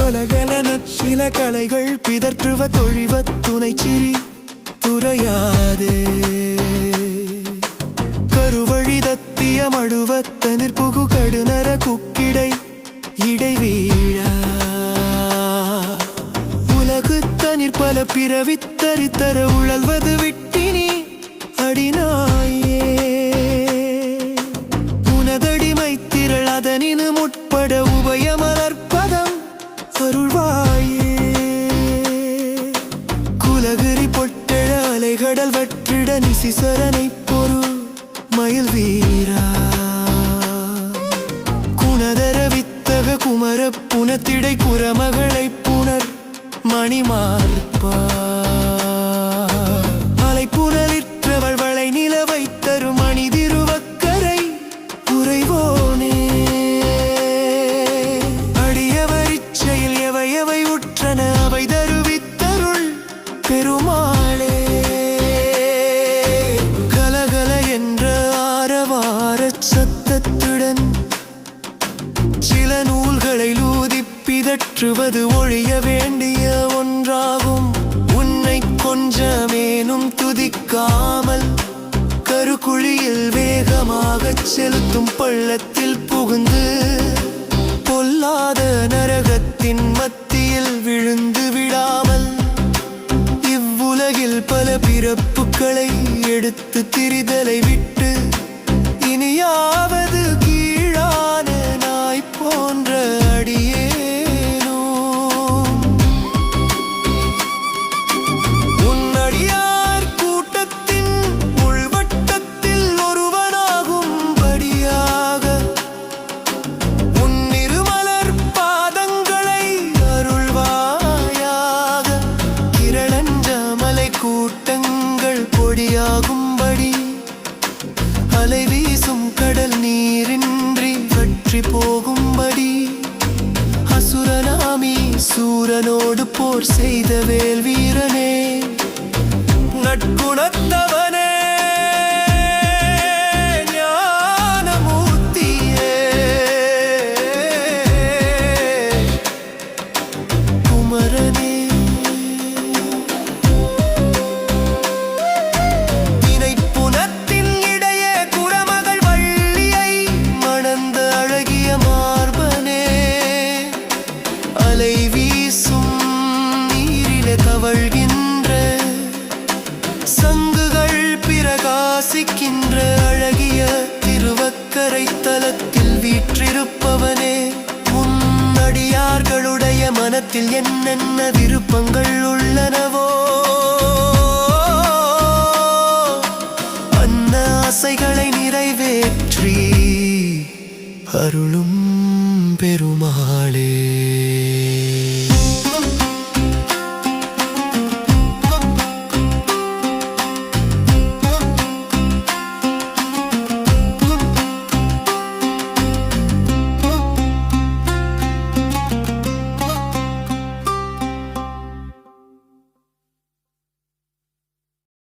கலகலன சில கலைகள் பிதற்றுவ தொழிவ துணைச்சிரி துறையாதே கருவழி தத்திய மழுவத்த நிற்புகு கடுநர குக்கிடை இடைவீழா உலகு தனிற் பல பிறவித்தரித்தர உழல்வது விட்டினி அடினாயே உனதடிமை திரள் அதனினு முற்பட உபயமலர்ப்பதம் அருள்வாயே குலகிரி பொட்டெழ அலைகடல் வற்றிட நிசிசரனை பொரு மயில் வீரா குணதர வித்தக குமர புனத்திடை குரமகளை புனர் மணிமார்பா அலை புனலிற்றவள் வளை நிலவை தரும் மணி திருவக்கரை உறைவோனே அடியவரிச்சையில் எவை எவை உற்றன அவை தருவித்தருள் பெருமாளே கலகல என்ற ஆரவார சத்தத்துடன் சில நூல்களை லூதி பிதற்றுவது ஒழிய வேண்டிய ஒன்றாகும் உன்னை கொஞ்சமேனும் துதிக்காமல் கருக்குழியில் வேகமாகச் செலுத்தும் பள்ளத்தில் புகுந்து பொல்லாத நரகத்தின் மத்தியில் விழுந்து விடாமல் இவ்வுலகில் பல பிறப்புகளை எடுத்து திரிதலை விட்டு இனியாவது கீழான நாய் போன்ற அடியேனோ உன்னடியார் கூட்டத்தின் உள்வட்டத்தில் ஒருவனாகும்படியாக உன்னிருமலர் பாதங்களை அருள்வாயாக கிரணஞ்ச மலை கூட்டங்கள் பொடியாகும்படி அலை வீசும் கடல் நீரின்றி வற்றி போகும்படி அசுரனாமி சூரனோடு போர் செய்த வேல் வீரனே நற்குணத்தவனே ஞானமூர்த்தியே குமரனே தவழ்கின்ற சங்குகள் பிரகாசிக்கின்ற அழகிய திருவக்கரை தலத்தில் வீற்றிருப்பவனே உன்னடியார்களுடைய மனத்தில் என்னென்ன விருப்பங்கள் உள்ளனவோ அந்த ஆசைகளை நிறைவேற்றி அருளும் பெரும்